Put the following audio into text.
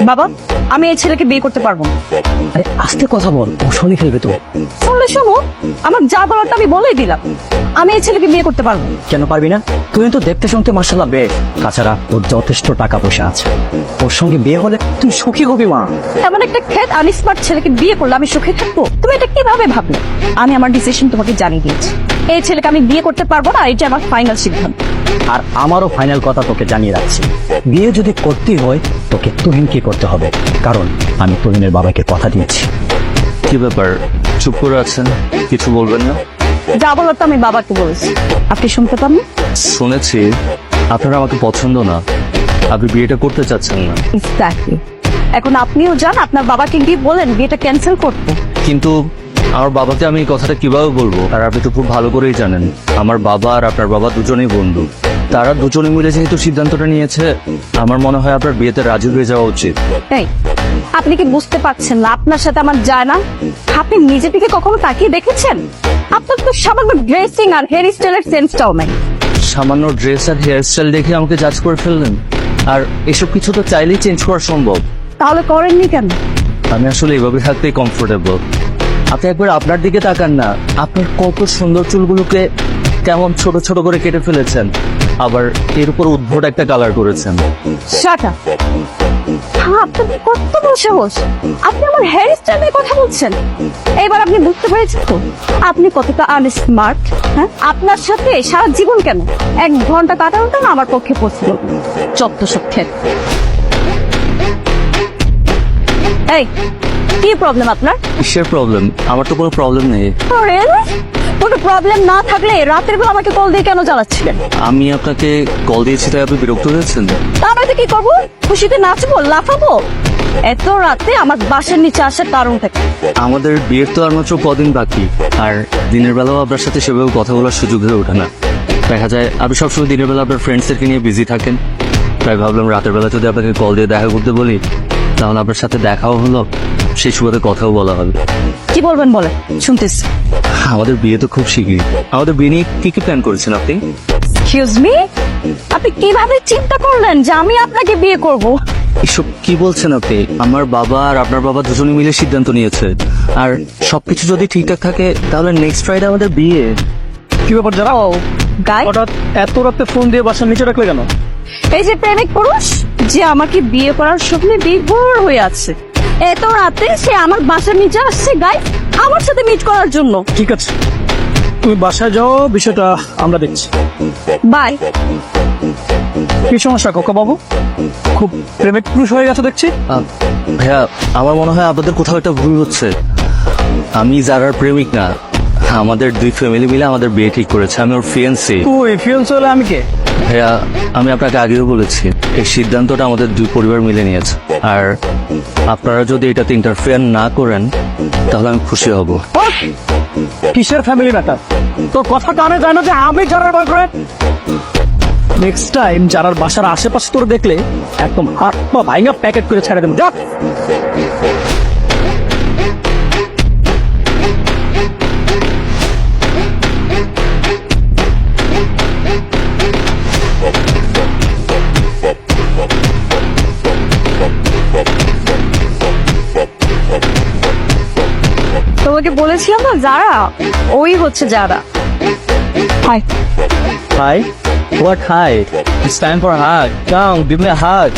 বাবা, আমি এই ছেলেকে বিয়ে করতে পারবো না। আরে আস্তে কথা বল, ও শুনে ফেলবে তো। শুনলে শোনো, আমার যা বলার আমি বলেই দিলাম। আমি এই ছেলেকে বিয়ে করতে পারবো না। কেন পারবি না? তুই তো দেখতে শুনতে মার্শাল্লাহ বেশ। তাছাড়া ওর যথেষ্ট টাকা পয়সা আছে, ওর সঙ্গে বিয়ে হলে তুই সুখী হবি মা। এমন একটা খ্যাত আনস্মার্ট ছেলেকে বিয়ে করলে আমি সুখে থাকবো? তুমি এটা কিভাবে ভাবলে? আমি আমার ডিসিশন তোমাকে জানিয়ে দিয়েছি। এই ছেলেকে আমি বিয়ে করতে পারবো না, এটা আমার ফাইনাল সিদ্ধান্ত। আর আমারও ফাইনাল কথা তোকে জানিয়ে রাখছি, বিয়ে যদি করতেই হয় তোকে তুহিনকে করতে হবে, কারণ আমি তুহিনের বাবাকে কথা দিয়েছি। কি ব্যাপার, চুপ করে আছেন, কিছু বলবেন না? যা বলার তো আমি বাবাকে বলেছি, আপনি শুনতে পান না? শুনেছি আপনারা আমাকে পছন্দ না, আপনি বিয়েটা করতে চাচ্ছেন না। এক্স্যাক্টলি। এখন আপনিও যান আপনার বাবাকে গিয়ে বলেন বিয়েটা ক্যান্সেল করতে। কিন্তু আমার বাবাকে আমি এই কথাটা কিভাবে বলবো? আর আপনি তো খুব ভালো করেই জানেন আমার বাবা আর আপনার বাবা দুজনেই বন্ধু। তারা দুজনে মিলে যেহেতু সিদ্ধান্তটা নিয়েছে, আমার মনে হয় আপনার বিয়েতে রাজি হয়ে যাওয়া উচিত। এই, আপনি কি বুঝতে পারছেন না আপনার সাথে আমার যায় না? আপনি নিজে থেকে কখনো তাকিয়ে দেখেছেন? আপনার তো সামান্য ড্রেসিং আর হেয়ার স্টাইলের সেন্সটাও নাই। সামান্য ড্রেস আর হেয়ার স্টাইল দেখে আমাকে জাজ করে ফেললেন। আর এসব কিছু তো চাইলেই চেঞ্জ করা সম্ভব। তাহলে করেননি কেন? আমি আসলে এইভাবে থাকতেই কমফোর্টেবল। আপনি একবার আপনার দিকে তাকান না, আপনার কত সুন্দর চুলগুলোকে কেমন ছোট ছোট করে কেটে ফেলেছেন, আবার এর উপর উদ্ভট একটা কালার করেছেন। Shut up. আপনার কত বড় সাহস! আপনি আমার হেয়ার স্টাইলের কথা বলছেন। এবার আপনি বুঝতে পেরেছেন তো আপনি কতটা আনস্মার্ট। হ্যাঁ, আপনার সাথে সারা জীবন কেন 1 ঘন্টা কাটানোটা না আমার পক্ষে পছন্দ। চত্ব সব খেত। এই, কি প্রবলেম আপনার? কিসের প্রবলেম? আমার তো কোনো প্রবলেম নেই। কোনো প্রবলেম না থাকলে রাতের বেলা আমাকে কল দিয়ে কেন জ্বালাচ্ছিলেন? আমি আপনাকে কল দিয়েছি তাই আপনি বিরক্ত হয়েছেন? তা নয়তো কি করবো? খুশিতে নাচবো, লাফাবো? এত রাতে আমার বাসার নিচে আসার কারণ থাকে। আমাদের বিয়ের তো আর মাত্র কদিন বাকি, আর দিনের বেলাও আপনার সাথে সেভাবে কথা বলার সুযোগ হয়ে ওঠে না। দেখা যায় আপনি সবসময় দিনের বেলা আপনার ফ্রেন্ডসদেরকে নিয়ে বিজি থাকেন, তাই ভাবলাম রাতের বেলা যদি আপনাকে কল দিয়ে দেখা করতে বলি, তাহলে আপনার সাথে দেখাও হলো, সেই সুবাদে কথাও বলা হবে। কি বলবেন বলে শুনতেছি। আমাদের বিয়ে তো খুব শিগগিরই। আমাদের বিয়ে নিয়ে কি কি প্ল্যান করেছেন আপনি? এক্সকিউজ মি, আপনি কিভাবে চিন্তা করলেন যে আমি আপনাকে বিয়ে করব? এসব কি বলছেন আপনি? আমার বাবা আর আপনার বাবা দুজনে মিলে সিদ্ধান্ত নিয়েছে, আর সবকিছু যদি ঠিকঠাক থাকে তাহলে নেক্সট ফ্রাইডে আমাদের বিয়ে। কি ব্যাপার যারা ও গাই, হঠাৎ এত রাতে ফোন দিয়ে বাসার নিচে রাখলে কেন? এই যে প্রেমিক পুরুষ যে আমাকে বিয়ে করার স্বপ্নে বিভোর হয়ে আছে, এত রাতে সে আমার বাসার নিচে আসছে গাই আমার সাথে মিট করার জন্য। ঠিক আছে, তুমি বাসায় যাও, বিষয়টা আমরা দেখছি। বাই। কি সমস্যা কাকা বাবু? খুব প্রেমিক পুরুষ হয়ে গেছে দেখছি। ভাইয়া, আমার মনে হয় আপনাদের কোথাও একটা ভুল হচ্ছে। আমি যারার প্রেমিক না, আমাদের 2 ফ্যামিলি মিলে আমাদের বিয়ে ঠিক করেছে। আমি ওর ফিয়ান্সি। তুই ফিয়ান্সি হলে আমি কে? ভাইয়া, আমি আপনাকে আগেও বলেছি এই সিদ্ধান্তটা আমাদের 2 পরিবার মিলে নিয়েছে, আর আপনারা যদি এটাতে ইন্টারফেয়ার না করেন তাহলে আমি খুশি হব। কিসের ফ্যামিলি ম্যাটার? তোর কথা কানে যায় না যে আমি যারার বয়ফ্রেন্ড? নেক্সট টাইম যারার বাসার আশেপাশে তোর দেখলে একদম হাত পা ভাঙা প্যাকেট করে ছেড়ে দেবো। যা। তোমাকে বলেছিলাম না যারা, ওই হচ্ছে যারা। Hi. Hi? What hi? It's time for hug. Come, give me a hug.